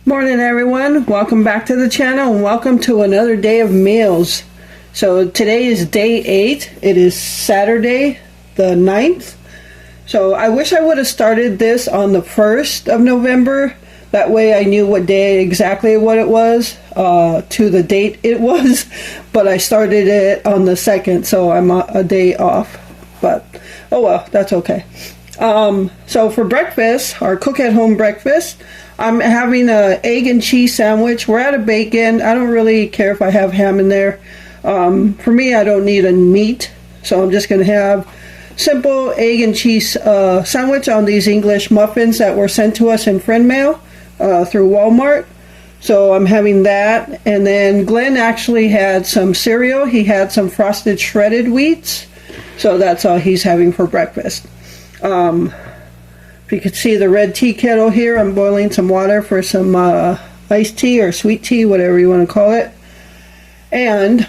Morning everyone, welcome back to the channel and welcome to another day of meals. So today is day 8. It is Saturday the 9th. So I wish I would have started this on the 1st of November. That way I knew what day exactly what it was to the date it was. But I started it on the 2nd, so I'm a day off. But oh well, that's okay. So for breakfast, our cook at home breakfast, I'm having a egg and cheese sandwich. We're out of bacon. I don't really care if I have ham in there. For me, I don't need a meat, so I'm just going to have simple egg and cheese sandwich on these English muffins that were sent to us in friend mail through Walmart. So I'm having that. And then Glenn actually had some cereal. He had some frosted shredded wheats. So that's all he's having for breakfast. If you can see the red tea kettle here, I'm boiling some water for some iced tea or sweet tea, whatever you want to call it. And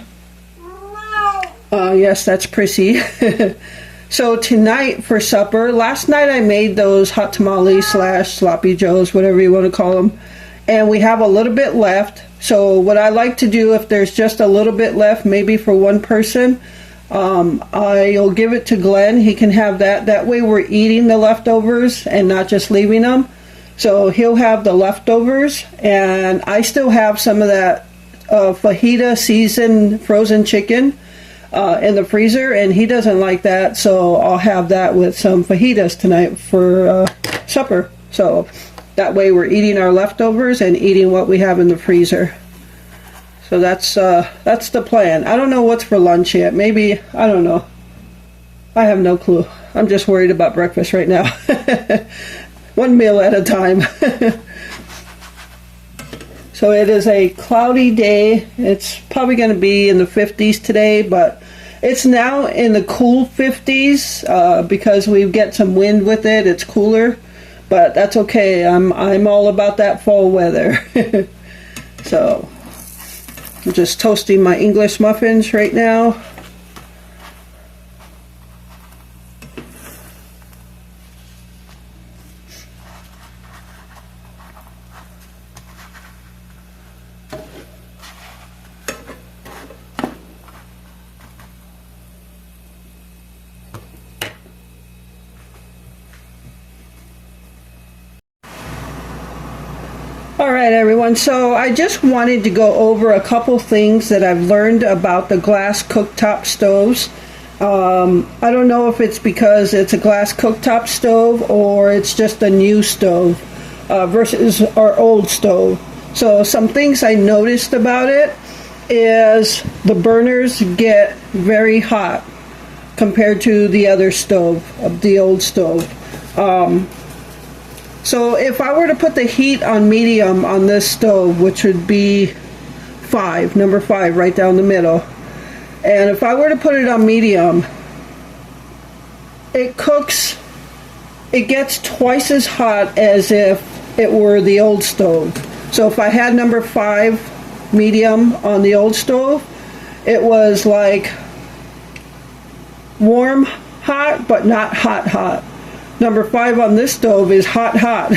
yes, that's Prissy. So tonight for supper, last night I made those hot tamales / sloppy joes, whatever you want to call them, and we have a little bit left. So what I like to do, if there's just a little bit left, maybe for one person, I'll give it to Glenn. He can have that. That way we're eating the leftovers and not just leaving them. So he'll have the leftovers, and I still have some of that fajita seasoned frozen chicken in the freezer, and he doesn't like that, so I'll have that with some fajitas tonight for supper. So that way we're eating our leftovers and eating what we have in the freezer. So that's the plan. I don't know what's for lunch yet. Maybe, I don't know. I have no clue. I'm just worried about breakfast right now. One meal at a time. So it is a cloudy day. It's probably going to be in the 50s today, but it's now in the cool 50s because we get some wind with it. It's cooler, but that's okay. I'm all about that fall weather. So I'm just toasting my English muffins right now. Alright everyone, so I just wanted to go over a couple things that I've learned about the glass cooktop stoves. I don't know if it's because it's a glass cooktop stove or it's just a new stove versus our old stove. So some things I noticed about it is the burners get very hot compared to the other stove, the old stove. So if I were to put the heat on medium on this stove, which would be 5, number 5 right down the middle, and if I were to put it on medium, it cooks, it gets twice as hot as if it were the old stove. So if I had number 5 medium on the old stove, it was like warm hot, but not hot hot. Number 5 on this stove is hot hot.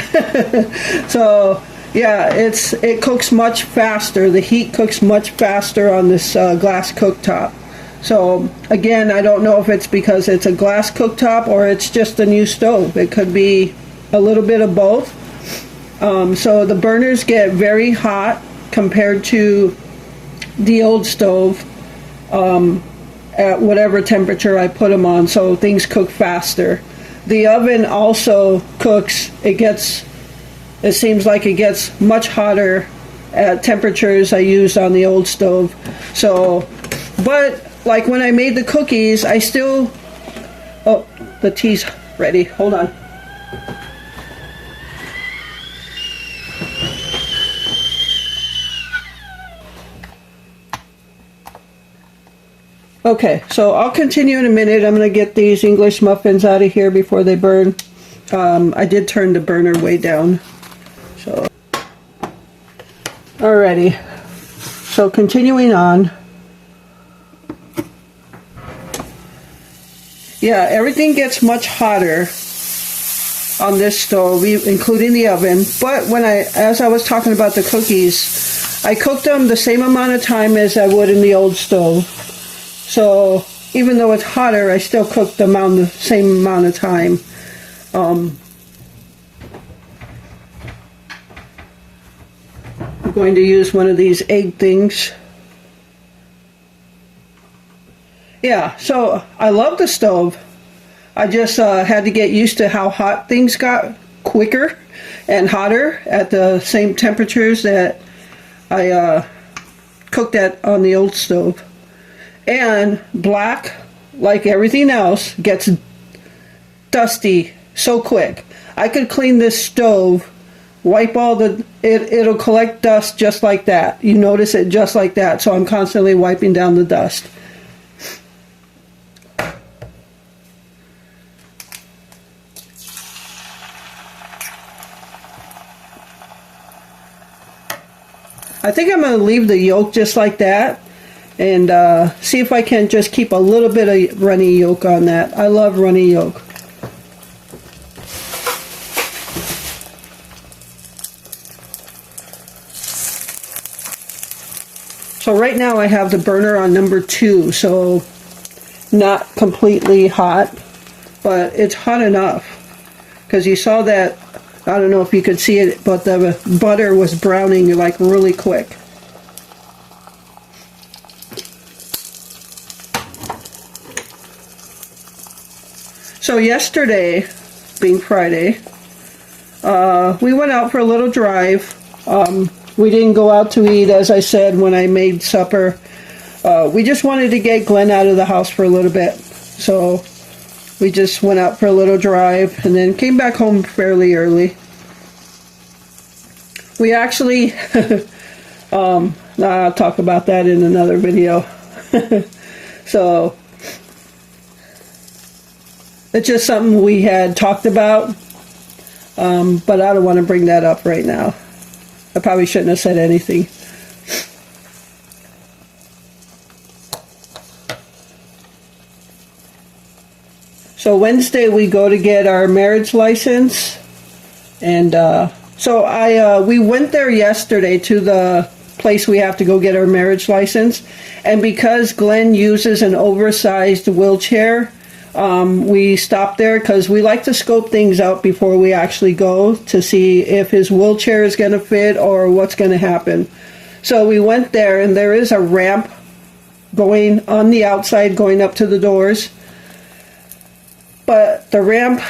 So yeah, it cooks much faster. The heat cooks much faster on this glass cooktop. So again, I don't know if it's because it's a glass cooktop or it's just a new stove. It could be a little bit of both. So the burners get very hot compared to the old stove at whatever temperature I put them on, so things cook faster. The oven also cooks, it seems like it gets much hotter at temperatures I used on the old stove. So, but like when I made the cookies, I still, oh, the tea's ready, hold on. Okay, so I'll continue in a minute. I'm going to get these English muffins out of here before they burn. I did turn the burner way down. So, alrighty. So continuing on. Yeah, everything gets much hotter on this stove, including the oven. But as I was talking about the cookies, I cooked them the same amount of time as I would in the old stove. So even though it's hotter, I still cook them on the same amount of time. I'm going to use one of these egg things. Yeah, so I love the stove. I just had to get used to how hot things got quicker and hotter at the same temperatures that I cooked at on the old stove. And black, like everything else, gets dusty so quick. I could clean this stove, wipe all it'll collect dust just like that. You notice it just like that, so I'm constantly wiping down the dust. I think I'm going to leave the yolk just like that and see if I can just keep a little bit of runny yolk on that. I love runny yolk. So right now I have the burner on number 2, so not completely hot, but it's hot enough because you saw that. I don't know if you could see it, but the butter was browning like really quick. So yesterday, being Friday, we went out for a little drive. We didn't go out to eat, as I said when I made supper. We just wanted to get Glenn out of the house for a little bit. So we just went out for a little drive and then came back home fairly early. We actually, I'll talk about that in another video. So, it's just something we had talked about, but I don't want to bring that up right now. I probably shouldn't have said anything. So Wednesday we go to get our marriage license, and so we went there yesterday to the place we have to go get our marriage license, and because Glenn uses an oversized wheelchair, we stopped there because we like to scope things out before we actually go to see if his wheelchair is going to fit or what's going to happen. So we went there, and there is a ramp going on the outside going up to the doors. But the ramp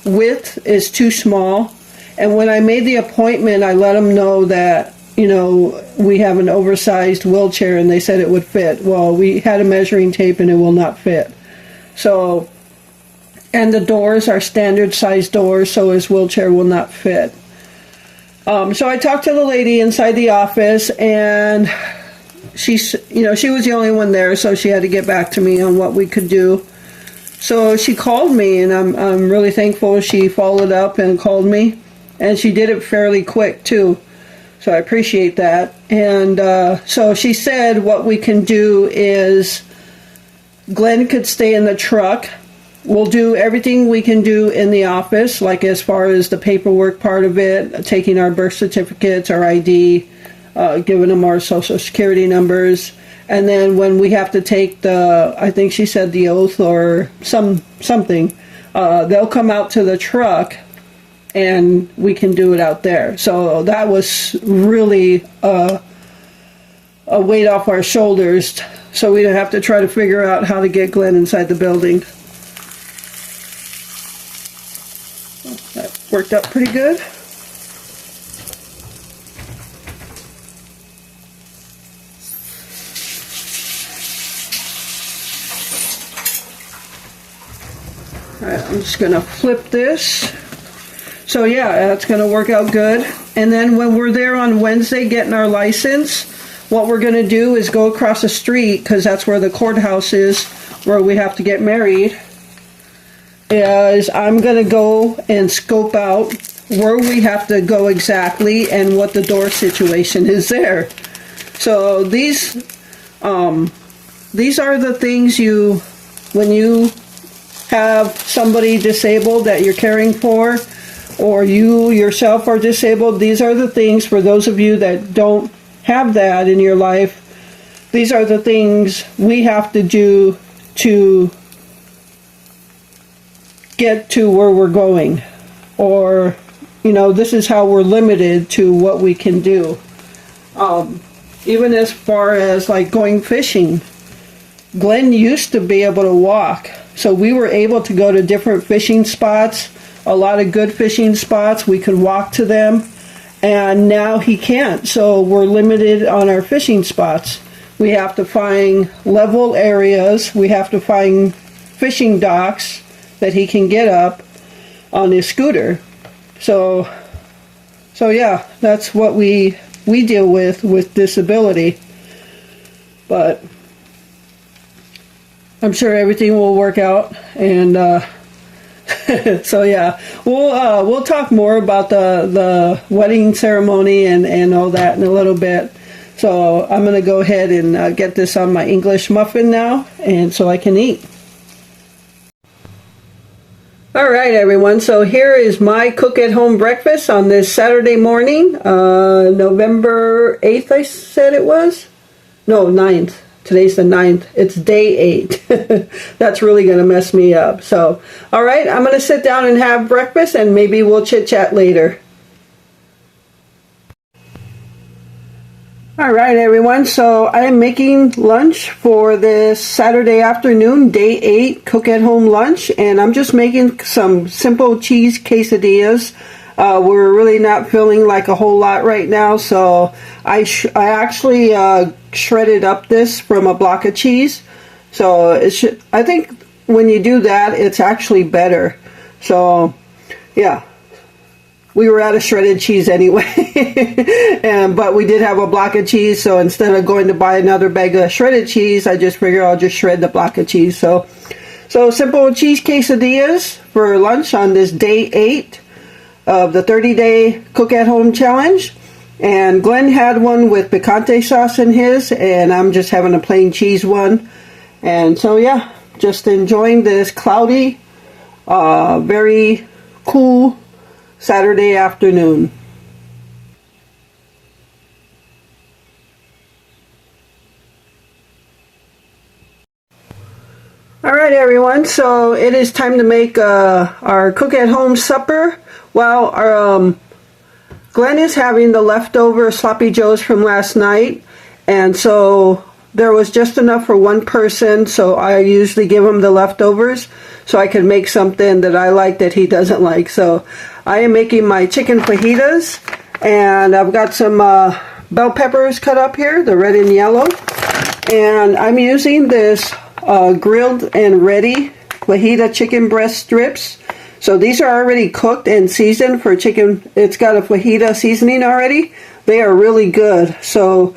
width is too small, and when I made the appointment, I let them know that, you know, we have an oversized wheelchair, and they said it would fit. Well, we had a measuring tape, and it will not fit. So, and the doors are standard size doors, so his wheelchair will not fit. So I talked to the lady inside the office, and she was the only one there, so she had to get back to me on what we could do. So she called me, and I'm really thankful she followed up and called me, and she did it fairly quick too. So I appreciate that. And so she said what we can do is Glenn could stay in the truck. We'll do everything we can do in the office, like as far as the paperwork part of it, taking our birth certificates, our ID, giving them our social security numbers. And then when we have to take I think she said the oath or something, they'll come out to the truck and we can do it out there. So that was really a weight off our shoulders, so we didn't have to try to figure out how to get Glenn inside the building. That worked out pretty good. Alright, I'm just going to flip this. So yeah, that's going to work out good. And then when we're there on Wednesday getting our license, what we're going to do is go across the street, because that's where the courthouse is, where we have to get married. Is I'm going to go and scope out where we have to go exactly and what the door situation is there. So these are the things when you have somebody disabled that you're caring for, or you yourself are disabled, these are the things for those of you that don't have that in your life. These are the things we have to do to get to where we're going. Or, you know, this is how we're limited to what we can do. Even as far as like going fishing. Glenn used to be able to walk. So we were able to go to different fishing spots, a lot of good fishing spots. We could walk to them. And now he can't. So we're limited on our fishing spots. We have to find level areas. We have to find fishing docks that he can get up on his scooter. So yeah, that's what we deal with disability. But I'm sure everything will work out, and so yeah, we'll talk more about the wedding ceremony and all that in a little bit. So I'm going to go ahead and get this on my English muffin now, and so I can eat. All right, everyone. So here is my cook-at-home breakfast on this Saturday morning, November 8th, I said it was? No, 9th. Today's the 9th. It's day 8. That's really going to mess me up. So, all right, I'm going to sit down and have breakfast, and maybe we'll chit-chat later. All right, everyone. So I am making lunch for this Saturday afternoon, day 8 cook-at-home lunch, and I'm just making some simple cheese quesadillas. We're really not feeling like a whole lot right now, so I actually shredded up this from a block of cheese. So I think when you do that, it's actually better. So yeah, we were out of shredded cheese anyway, but we did have a block of cheese. So instead of going to buy another bag of shredded cheese, I just figured I'll just shred the block of cheese. So simple cheese quesadillas for lunch on this day 8 of the 30-day cook-at-home challenge. And Glenn had one with picante sauce in his, and I'm just having a plain cheese one. And so yeah, just enjoying this cloudy, very cool Saturday afternoon. All right, everyone. So it is time to make our cook-at-home supper. Well, Glenn is having the leftover sloppy joes from last night, and so there was just enough for one person, so I usually give him the leftovers so I can make something that I like that he doesn't like. So I am making my chicken fajitas, and I've got some bell peppers cut up here, the red and yellow, and I'm using this grilled and ready fajita chicken breast strips. So these are already cooked and seasoned for chicken. It's got a fajita seasoning already. They are really good. So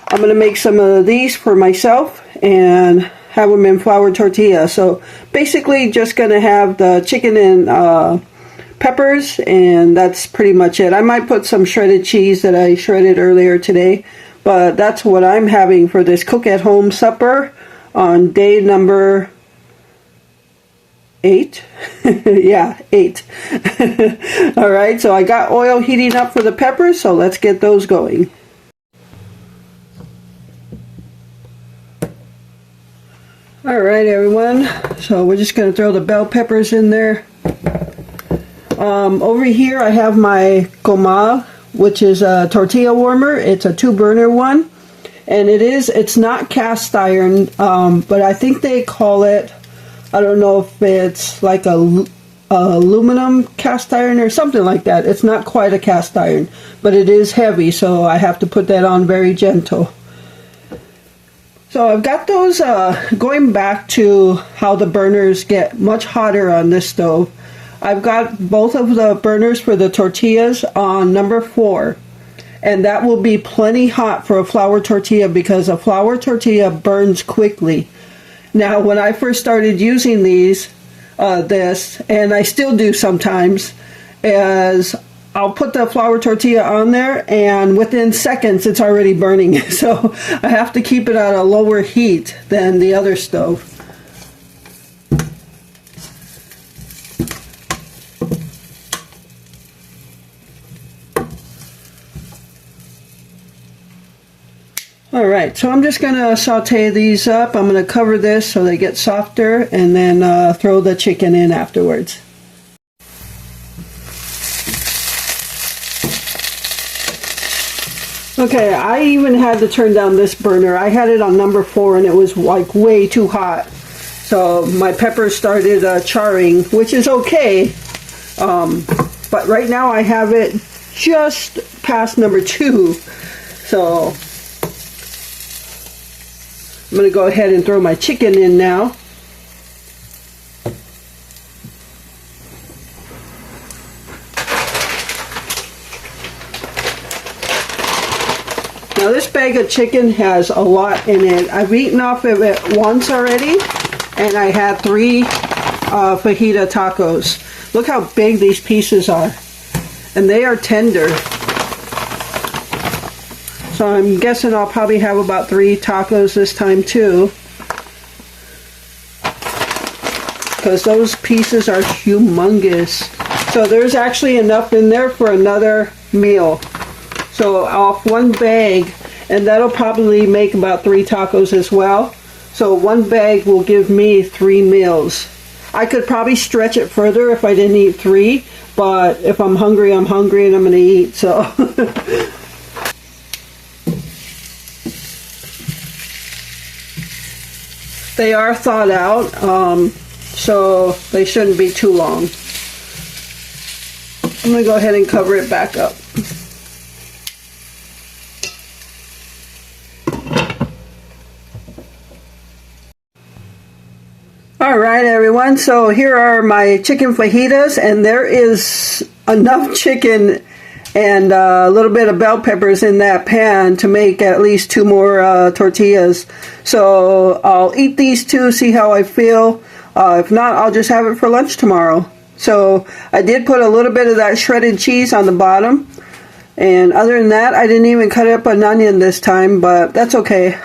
I'm going to make some of these for myself and have them in flour tortilla. So basically just going to have the chicken and peppers, and that's pretty much it. I might put some shredded cheese that I shredded earlier today, but that's what I'm having for this cook-at-home supper on day number 8. Yeah, 8. All right, so I got oil heating up for the peppers, so let's get those going. All right, everyone, so we're just going to throw the bell peppers in there. Over here I have my comal, which is a tortilla warmer. It's a 2-burner one, and it's not cast iron, but I think they call it, I don't know if it's like a aluminum cast iron or something like that. It's not quite a cast iron, but it is heavy, so I have to put that on very gentle. So I've got those, going back to how the burners get much hotter on this stove. I've got both of the burners for the tortillas on number 4. And that will be plenty hot for a flour tortilla because a flour tortilla burns quickly. Now, when I first started using this, and I still do sometimes, is I'll put the flour tortilla on there, and within seconds it's already burning. So I have to keep it at a lower heat than the other stove. Alright, so I'm just going to saute these up. I'm going to cover this so they get softer and then throw the chicken in afterwards. Okay, I even had to turn down this burner. I had it on number 4 and it was like way too hot. So my peppers started charring, which is okay. But right now I have it just past number 2. So I'm going to go ahead and throw my chicken in now. Now this bag of chicken has a lot in it. I've eaten off of it once already, and I had 3 fajita tacos. Look how big these pieces are, and they are tender. So I'm guessing I'll probably have about 3 tacos this time too, because those pieces are humongous. So there's actually enough in there for another meal. So off 1 bag, and that'll probably make about 3 tacos as well. So 1 bag will give me 3 meals. I could probably stretch it further if I didn't eat 3, but if I'm hungry and I'm going to eat, so. They are thawed out, so they shouldn't be too long. I'm going to go ahead and cover it back up. Alright everyone, so here are my chicken fajitas, and there is enough chicken and a little bit of bell peppers in that pan to make at least 2 more tortillas. So I'll eat these 2, see how I feel. If not, I'll just have it for lunch tomorrow. So I did put a little bit of that shredded cheese on the bottom. And other than that, I didn't even cut up an onion this time, but that's okay.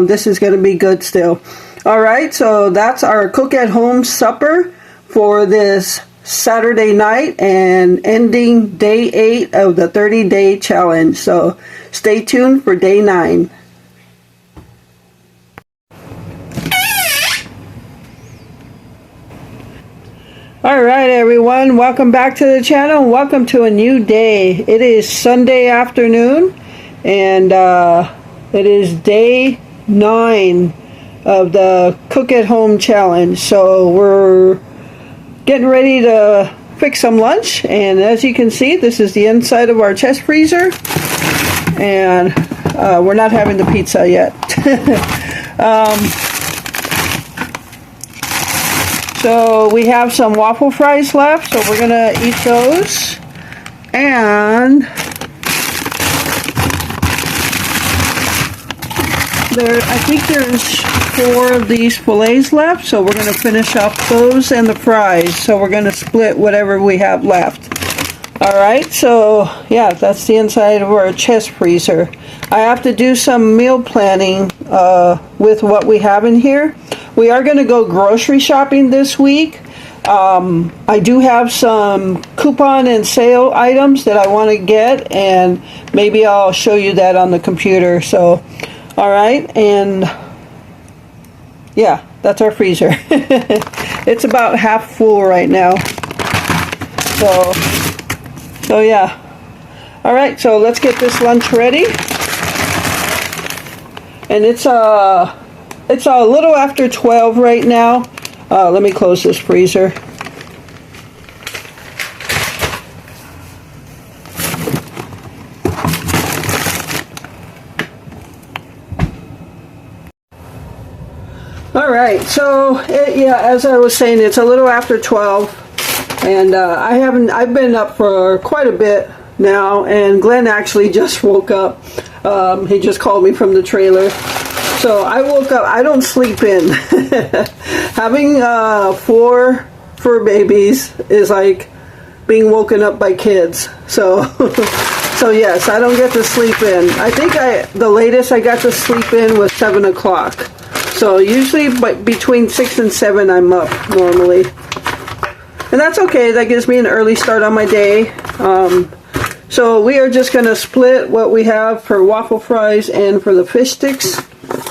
This is going to be good still. Alright, so that's our cook at home supper for this Saturday night and ending day 8 of the 30-day challenge. So stay tuned for day 9. Alright everyone, welcome back to the channel. Welcome to a new day. It is Sunday afternoon, and it is day 9 of the cook at home challenge. So we're getting ready to fix some lunch, and as you can see, this is the inside of our chest freezer, and we're not having the pizza yet. So we have some waffle fries left, so we're gonna eat those. And I think there's 4 of these fillets left, so we're going to finish off those and the fries. So we're going to split whatever we have left. Alright, so yeah, that's the inside of our chest freezer. I have to do some meal planning with what we have in here. We are going to go grocery shopping this week. I do have some coupon and sale items that I want to get, and maybe I'll show you that on the computer. So alright, and yeah, that's our freezer. It's about half full right now. So yeah. Alright, so let's get this lunch ready. And it's a little after 12 right now. Let me close this freezer. Alright, so yeah, as I was saying, it's a little after 12, and I've been up for quite a bit now, and Glenn actually just woke up. He just called me from the trailer. So I woke up. I don't sleep in. Having 4 fur babies is like being woken up by kids. So so yes, I don't get to sleep in. I think the latest I got to sleep in was 7 o'clock. So usually between 6 and 7 I'm up normally. And that's okay. That gives me an early start on my day. So we are just going to split what we have for waffle fries and for the fish sticks.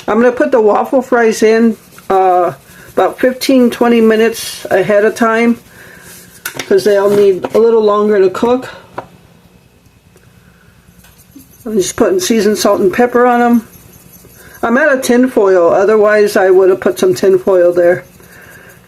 I'm going to put the waffle fries in about 15-20 minutes ahead of time because they'll need a little longer to cook. I'm just putting seasoned salt and pepper on them. I'm out of tin foil, otherwise I would have put some tin foil there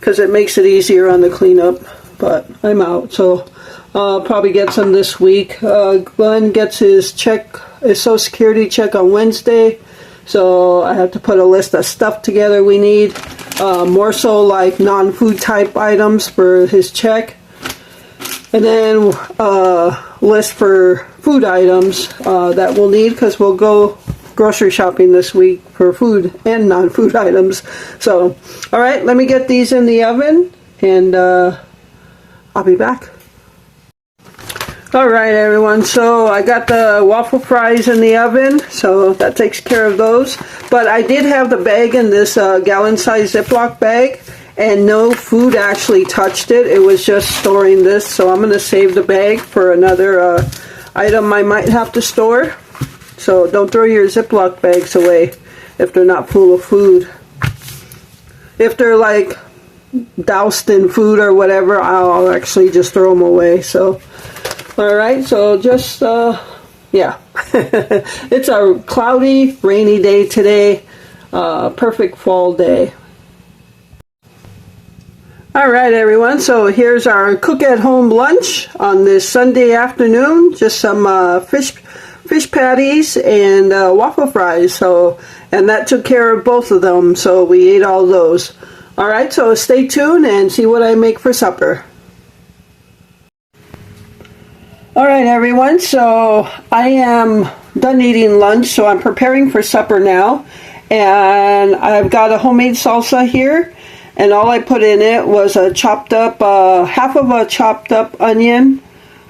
because it makes it easier on the cleanup, but I'm out, so I'll probably get some this week. Glenn gets his Social Security check on Wednesday, so I have to put a list of stuff together we need, more so like non-food type items for his check, and then list for food items that we'll need because we'll go grocery shopping this week for food and non-food items. So, alright, let me get these in the oven and I'll be back. Alright everyone, so I got the waffle fries in the oven, so that takes care of those. But I did have the bag in this gallon size Ziploc bag, and no food actually touched it. It was just storing this, so I'm going to save the bag for another item I might have to store. So don't throw your Ziploc bags away if they're not full of food. If they're like doused in food or whatever, I'll actually just throw them away. So, alright, so just, yeah. It's a cloudy, rainy day today. Perfect fall day. Alright everyone, so here's our cook at home lunch on this Sunday afternoon. Just some fish patties and waffle fries. So, and that took care of both of them, so we ate all those. Alright, so stay tuned and see what I make for supper. Alright everyone, so I am done eating lunch, so I'm preparing for supper now. And I've got a homemade salsa here. And all I put in it was a chopped up, half of a chopped up onion,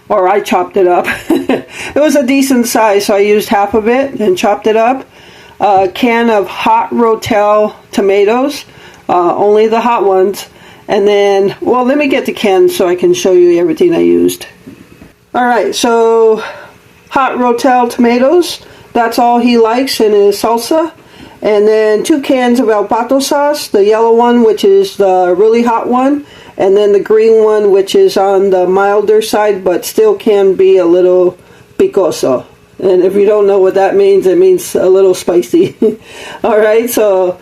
or I chopped it up. It was a decent size, so I used half of it and chopped it up. A can of hot Rotel tomatoes, only the hot ones. And then, well, let me get the can so I can show you everything I used. Alright, so hot Rotel tomatoes, that's all he likes in his salsa. And then 2 cans of El Pato sauce, the yellow one, which is the really hot one, and then the green one, which is on the milder side, but still can be a little picoso. And if you don't know what that means, it means a little spicy. Alright, so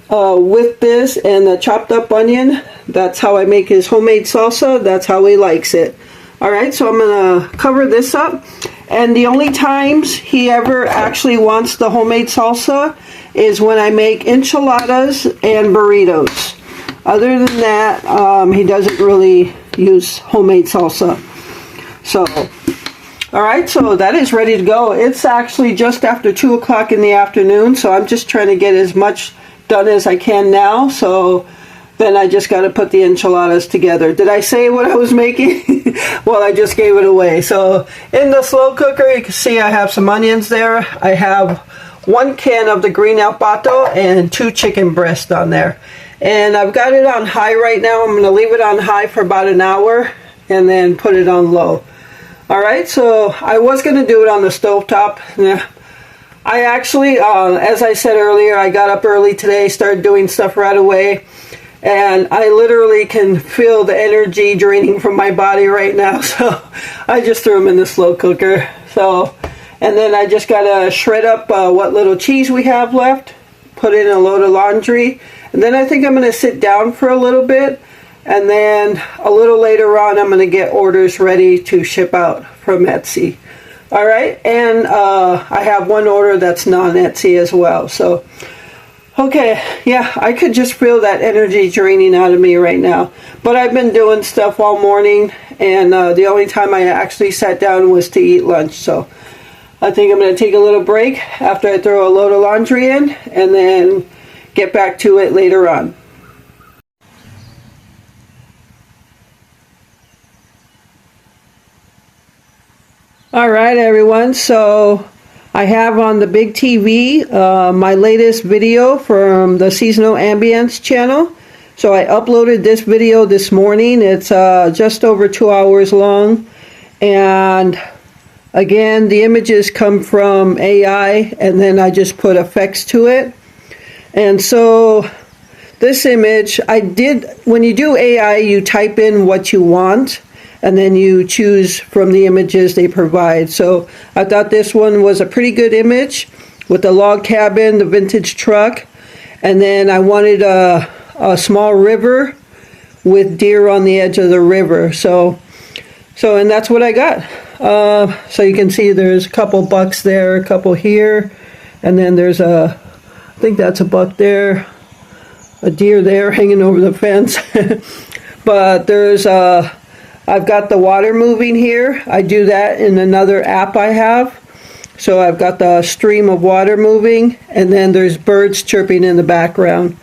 with this and the chopped up onion, that's how I make his homemade salsa. That's how he likes it. Alright, so I'm going to cover this up. And the only times he ever actually wants the homemade salsa is when I make enchiladas and burritos. Other than that, he doesn't really use homemade salsa. So, alright, so that is ready to go. It's actually just after 2 o'clock in the afternoon, so I'm just trying to get as much done as I can now. So then I just got to put the enchiladas together. Did I say what I was making? Well, I just gave it away. So in the slow cooker, you can see I have some onions there. I have 1 can of the green El Pato and 2 chicken breasts on there. And I've got it on high right now. I'm going to leave it on high for about an hour and then put it on low. Alright, so I was going to do it on the stovetop. I actually, as I said earlier, I got up early today, started doing stuff right away. And I literally can feel the energy draining from my body right now. So I just threw them in the slow cooker. So, and then I just got to shred up what little cheese we have left, put in a load of laundry, and then I think I'm going to sit down for a little bit, and then a little later on I'm going to get orders ready to ship out from Etsy. Alright, and I have 1 order that's non-Etsy as well. So, okay, yeah, I could just feel that energy draining out of me right now. But I've been doing stuff all morning, and the only time I actually sat down was to eat lunch. So I think I'm going to take a little break after I throw a load of laundry in, and then get back to it later on. Alright everyone, so I have on the big TV my latest video from the Seasonal Ambience channel. So I uploaded this video this morning. It's just over 2 hours long, and Again, the images come from AI, and then I just put effects to it. And so this image, when you do AI, you type in what you want, and then you choose from the images they provide. So I thought this one was a pretty good image with the log cabin, the vintage truck, and then I wanted a small river with deer on the edge of the river. So and that's what I got. So you can see there's a couple bucks there, a couple here, and then there's I think that's a buck there, a deer there hanging over the fence. But there's I've got the water moving here. I do that in another app I have. So I've got the stream of water moving, and then there's birds chirping in the background.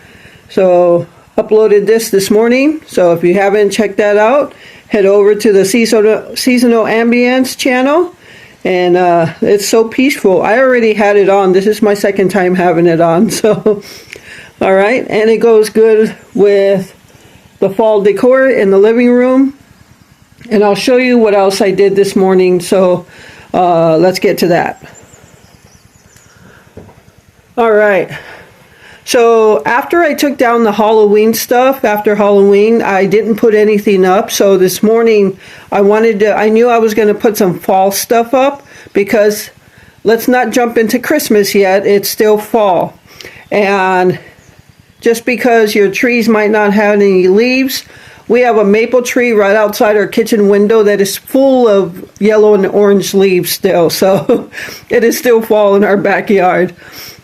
So uploaded this morning. So if you haven't checked that out, head over to the Seasonal Ambience channel, and it's so peaceful. I already had it on. This is my second time having it on. So, all right, and it goes good with the fall decor in the living room. And I'll show you what else I did this morning. So let's get to that. All right. So after I took down the Halloween stuff, after Halloween, I didn't put anything up. So this morning I knew I was going to put some fall stuff up, because let's not jump into Christmas yet. It's still fall. And just because your trees might not have any leaves, we have a maple tree right outside our kitchen window that is full of yellow and orange leaves still. So it is still fall in our backyard.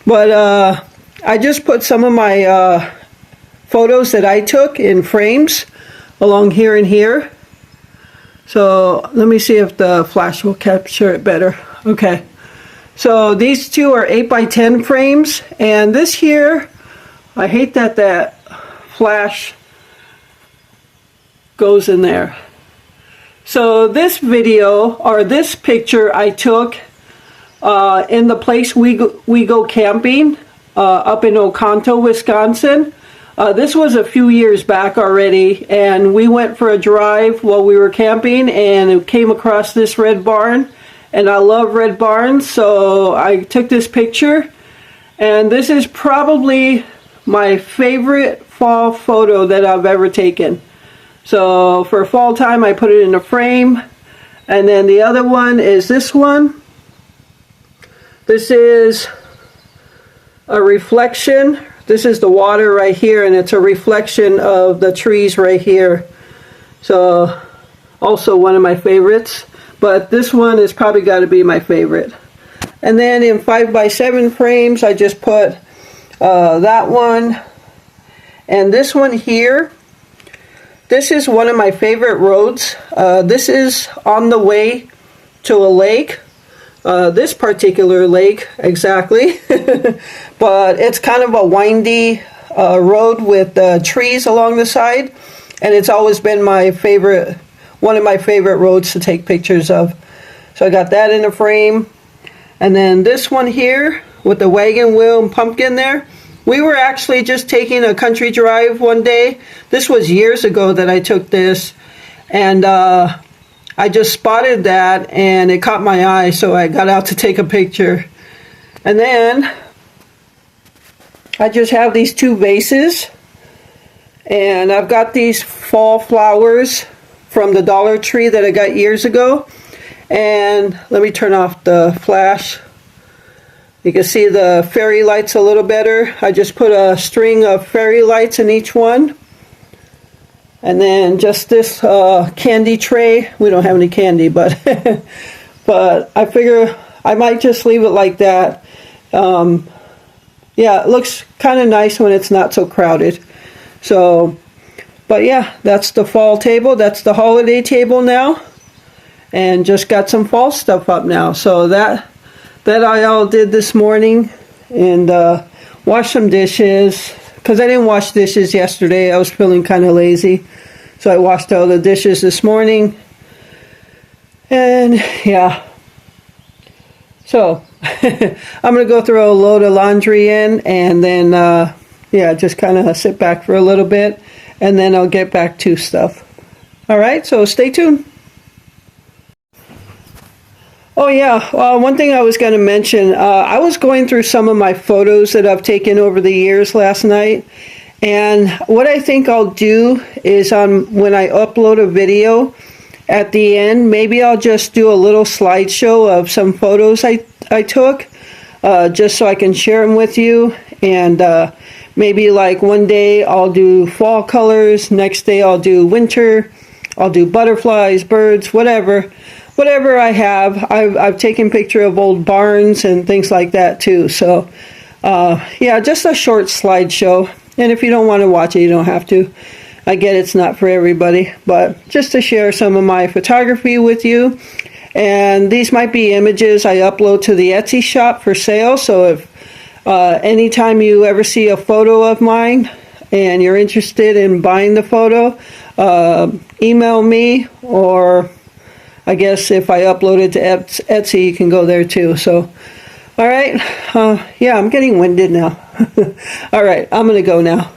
But I just put some of my photos that I took in frames along here and here. So let me see if the flash will capture it better. Okay. So these two are 8x10 frames. And this here, I hate that flash goes in there. So this video, or this picture, I took in the place we go camping up in Oconto, Wisconsin. This was a few years back already, and we went for a drive while we were camping, and came across this red barn, and I love red barns, so I took this picture, and this is probably my favorite fall photo that I've ever taken. So for fall time, I put it in a frame. And then the other one is this one. This is a reflection. This is the water right here, and it's a reflection of the trees right here. So also one of my favorites, but this one is probably got to be my favorite. And then in 5x7 frames, I just put that one and this one here. This is one of my favorite roads. This is on the way to a lake. This particular lake, exactly. But it's kind of a windy road with trees along the side. And it's always been my favorite, one of my favorite roads to take pictures of. So I got that in a frame. And then this one here with the wagon wheel and pumpkin there. We were actually just taking a country drive one day. This was years ago that I took this, and I just spotted that and it caught my eye, so I got out to take a picture. And then I just have these two vases, and I've got these fall flowers from the Dollar Tree that I got years ago. And let me turn off the flash. You can see the fairy lights a little better. I just put a string of fairy lights in each one. And then just this candy tray. We don't have any candy, but but I figure I might just leave it like that. Yeah, it looks kind of nice when it's not so crowded. So, but yeah, that's the fall table. That's the holiday table now. And just got some fall stuff up now. So that I all did this morning, and washed some dishes, because I didn't wash dishes yesterday. I was feeling kind of lazy, so I washed all the dishes this morning. And yeah, so I'm gonna go throw a load of laundry in, and then yeah, just kind of sit back for a little bit, and then I'll get back to stuff. All right, so stay tuned. Oh yeah, one thing I was going to mention, I was going through some of my photos that I've taken over the years last night, and what I think I'll do is when I upload a video, at the end, maybe I'll just do a little slideshow of some photos I took, just so I can share them with you, and maybe like one day I'll do fall colors, next day I'll do winter, I'll do butterflies, birds, whatever I have. I've taken picture of old barns and things like that too. So yeah, just a short slideshow. And if you don't want to watch it, you don't have to. I get it's not for everybody, but just to share some of my photography with you. And these might be images I upload to the Etsy shop for sale. So if anytime you ever see a photo of mine and you're interested in buying the photo, email me, or I guess if I upload it to Etsy, you can go there too. So, all right. Yeah, I'm getting winded now. All right, I'm going to go now.